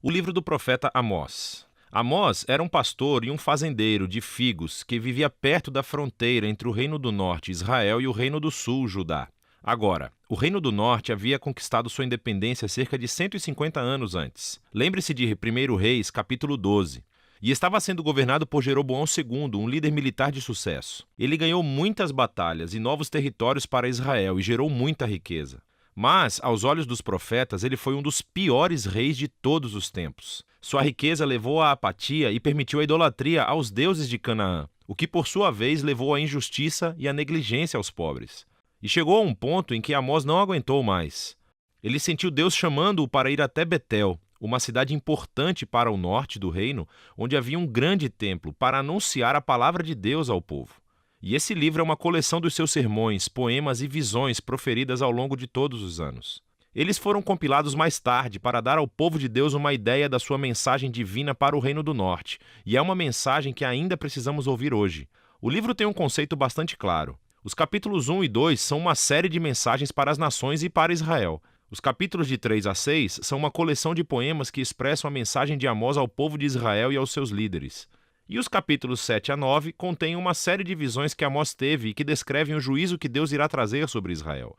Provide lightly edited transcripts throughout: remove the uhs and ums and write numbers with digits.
O livro do profeta Amós. Amós era um pastor e um fazendeiro de figos que vivia perto da fronteira entre o Reino do Norte, Israel, e o Reino do Sul, Judá. Agora, o Reino do Norte havia conquistado sua independência cerca de 150 anos antes. Lembre-se de 1 Reis, capítulo 12. E estava sendo governado por Jeroboão II, um líder militar de sucesso. Ele ganhou muitas batalhas e novos territórios para Israel e gerou muita riqueza. Mas, aos olhos dos profetas, ele foi um dos piores reis de todos os tempos. Sua riqueza levou à apatia e permitiu a idolatria aos deuses de Canaã, o que por sua vez levou à injustiça e à negligência aos pobres. E chegou a um ponto em que Amós não aguentou mais. Ele sentiu Deus chamando-o para ir até Betel, uma cidade importante para o norte do reino, onde havia um grande templo, para anunciar a palavra de Deus ao povo. E esse livro é uma coleção dos seus sermões, poemas e visões proferidas ao longo de todos os anos. Eles foram compilados mais tarde para dar ao povo de Deus uma ideia da sua mensagem divina para o Reino do Norte, e é uma mensagem que ainda precisamos ouvir hoje. O livro tem um conceito bastante claro. Os capítulos 1 e 2 são uma série de mensagens para as nações e para Israel. Os capítulos de 3 a 6 são uma coleção de poemas que expressam a mensagem de Amós ao povo de Israel e aos seus líderes. E os capítulos 7 a 9 contêm uma série de visões que Amós teve e que descrevem o juízo que Deus irá trazer sobre Israel.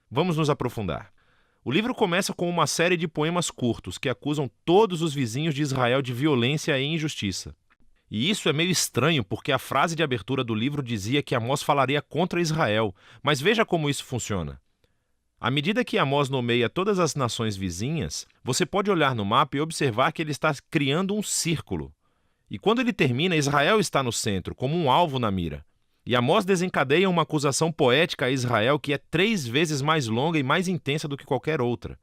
Vamos nos aprofundar. O livro começa com uma série de poemas curtos que acusam todos os vizinhos de Israel de violência e injustiça. E isso é meio estranho porque a frase de abertura do livro dizia que Amós falaria contra Israel, mas veja como isso funciona. À medida que Amós nomeia todas as nações vizinhas, você pode olhar no mapa e observar que ele está criando um círculo. E quando ele termina, Israel está no centro, como um alvo na mira. E Amós desencadeia uma acusação poética a Israel que é 3 vezes mais longa e mais intensa do que qualquer outra.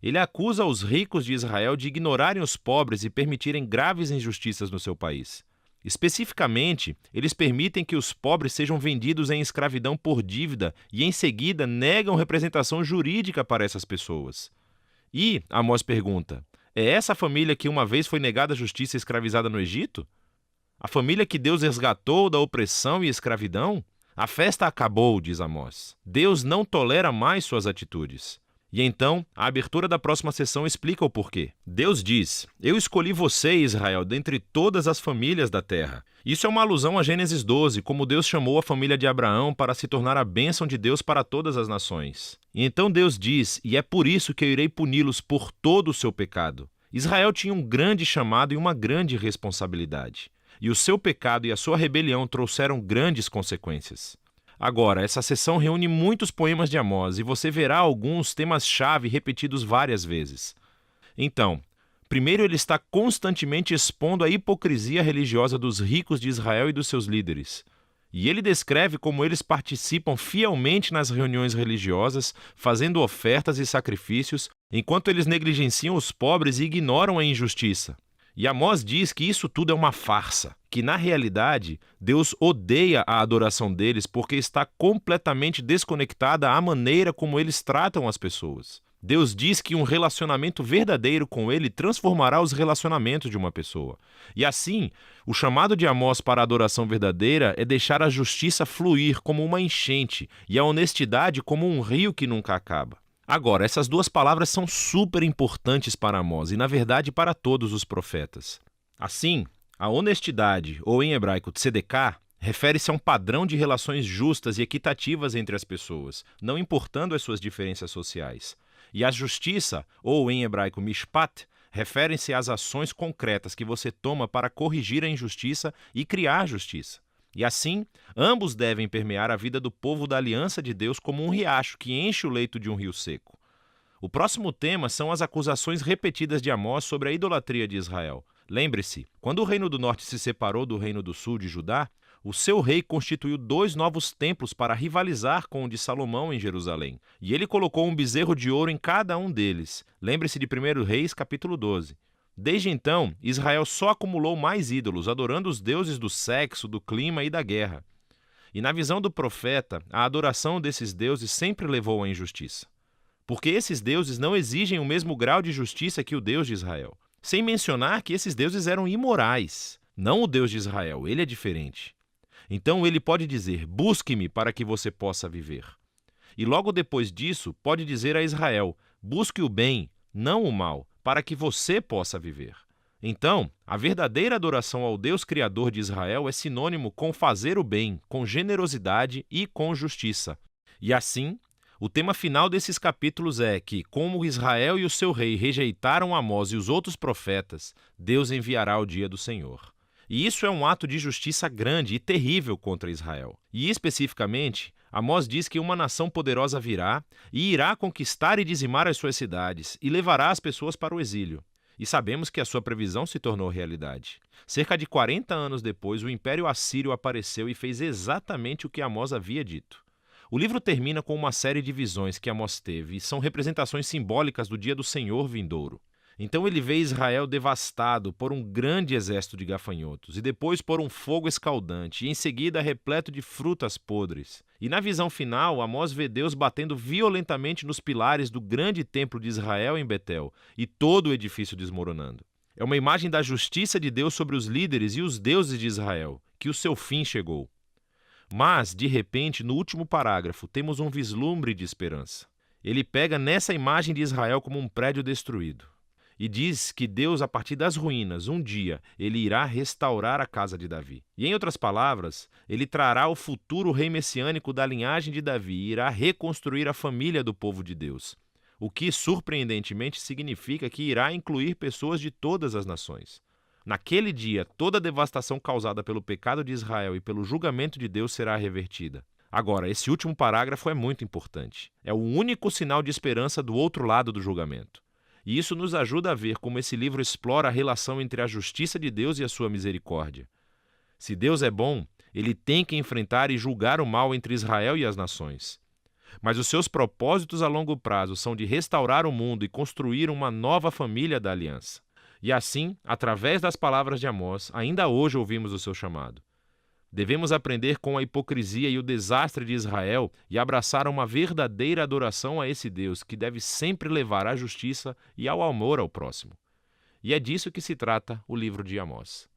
Ele acusa os ricos de Israel de ignorarem os pobres e permitirem graves injustiças no seu país. Especificamente, eles permitem que os pobres sejam vendidos em escravidão por dívida e, em seguida, negam representação jurídica para essas pessoas. E, Amós pergunta, é essa a família que uma vez foi negada a justiça e escravizada no Egito? A família que Deus resgatou da opressão e escravidão? A festa acabou, diz Amós. Deus não tolera mais suas atitudes. E então, a abertura da próxima sessão explica o porquê. Deus diz, eu escolhi você, Israel, dentre todas as famílias da terra. Isso é uma alusão a Gênesis 12, como Deus chamou a família de Abraão para se tornar a bênção de Deus para todas as nações. E então Deus diz, e é por isso que eu irei puni-los por todo o seu pecado. Israel tinha um grande chamado e uma grande responsabilidade. E o seu pecado e a sua rebelião trouxeram grandes consequências. Agora, essa sessão reúne muitos poemas de Amós e você verá alguns temas-chave repetidos várias vezes. Então, primeiro ele está constantemente expondo a hipocrisia religiosa dos ricos de Israel e dos seus líderes. E ele descreve como eles participam fielmente nas reuniões religiosas, fazendo ofertas e sacrifícios, enquanto eles negligenciam os pobres e ignoram a injustiça. E Amós diz que isso tudo é uma farsa, que na realidade Deus odeia a adoração deles porque está completamente desconectada à maneira como eles tratam as pessoas. Deus diz que um relacionamento verdadeiro com ele transformará os relacionamentos de uma pessoa. E assim, o chamado de Amós para a adoração verdadeira é deixar a justiça fluir como uma enchente e a honestidade como um rio que nunca acaba. Agora, essas duas palavras são super importantes para Amós e, na verdade, para todos os profetas. Assim, a honestidade, ou em hebraico tzedekah, refere-se a um padrão de relações justas e equitativas entre as pessoas, não importando as suas diferenças sociais. E a justiça, ou em hebraico mishpat, refere-se às ações concretas que você toma para corrigir a injustiça e criar justiça. E assim, ambos devem permear a vida do povo da aliança de Deus como um riacho que enche o leito de um rio seco. O próximo tema são as acusações repetidas de Amós sobre a idolatria de Israel. Lembre-se, quando o reino do norte se separou do reino do sul de Judá, o seu rei constituiu 2 novos templos para rivalizar com o de Salomão em Jerusalém. E ele colocou um bezerro de ouro em cada um deles. Lembre-se de 1 Reis, capítulo 12. Desde então, Israel só acumulou mais ídolos, adorando os deuses do sexo, do clima e da guerra. E na visão do profeta, a adoração desses deuses sempre levou à injustiça. Porque esses deuses não exigem o mesmo grau de justiça que o Deus de Israel. Sem mencionar que esses deuses eram imorais. Não o Deus de Israel, ele é diferente. Então ele pode dizer, busque-me para que você possa viver. E logo depois disso, pode dizer a Israel, busque o bem, não o mal, para que você possa viver. Então, a verdadeira adoração ao Deus Criador de Israel é sinônimo com fazer o bem, com generosidade e com justiça. E assim, o tema final desses capítulos é que, como Israel e o seu rei rejeitaram Amós e os outros profetas, Deus enviará o dia do Senhor. E isso é um ato de justiça grande e terrível contra Israel. E especificamente, Amós diz que uma nação poderosa virá e irá conquistar e dizimar as suas cidades e levará as pessoas para o exílio. E sabemos que a sua previsão se tornou realidade. Cerca de 40 anos depois, o Império Assírio apareceu e fez exatamente o que Amós havia dito. O livro termina com uma série de visões que Amós teve e são representações simbólicas do dia do Senhor vindouro. Então ele vê Israel devastado por um grande exército de gafanhotos, e depois por um fogo escaldante, e em seguida repleto de frutas podres. E na visão final, Amós vê Deus batendo violentamente nos pilares do grande templo de Israel em Betel, e todo o edifício desmoronando. É uma imagem da justiça de Deus sobre os líderes e os deuses de Israel, que o seu fim chegou. Mas, de repente, no último parágrafo, temos um vislumbre de esperança. Ele pega nessa imagem de Israel como um prédio destruído. E diz que Deus, a partir das ruínas, um dia, ele irá restaurar a casa de Davi. E, em outras palavras, ele trará o futuro rei messiânico da linhagem de Davi e irá reconstruir a família do povo de Deus. O que, surpreendentemente, significa que irá incluir pessoas de todas as nações. Naquele dia, toda a devastação causada pelo pecado de Israel e pelo julgamento de Deus será revertida. Agora, esse último parágrafo é muito importante. É o único sinal de esperança do outro lado do julgamento. E isso nos ajuda a ver como esse livro explora a relação entre a justiça de Deus e a sua misericórdia. Se Deus é bom, ele tem que enfrentar e julgar o mal entre Israel e as nações. Mas os seus propósitos a longo prazo são de restaurar o mundo e construir uma nova família da aliança. E assim, através das palavras de Amós, ainda hoje ouvimos o seu chamado. Devemos aprender com a hipocrisia e o desastre de Israel e abraçar uma verdadeira adoração a esse Deus que deve sempre levar à justiça e ao amor ao próximo. E é disso que se trata o livro de Amós.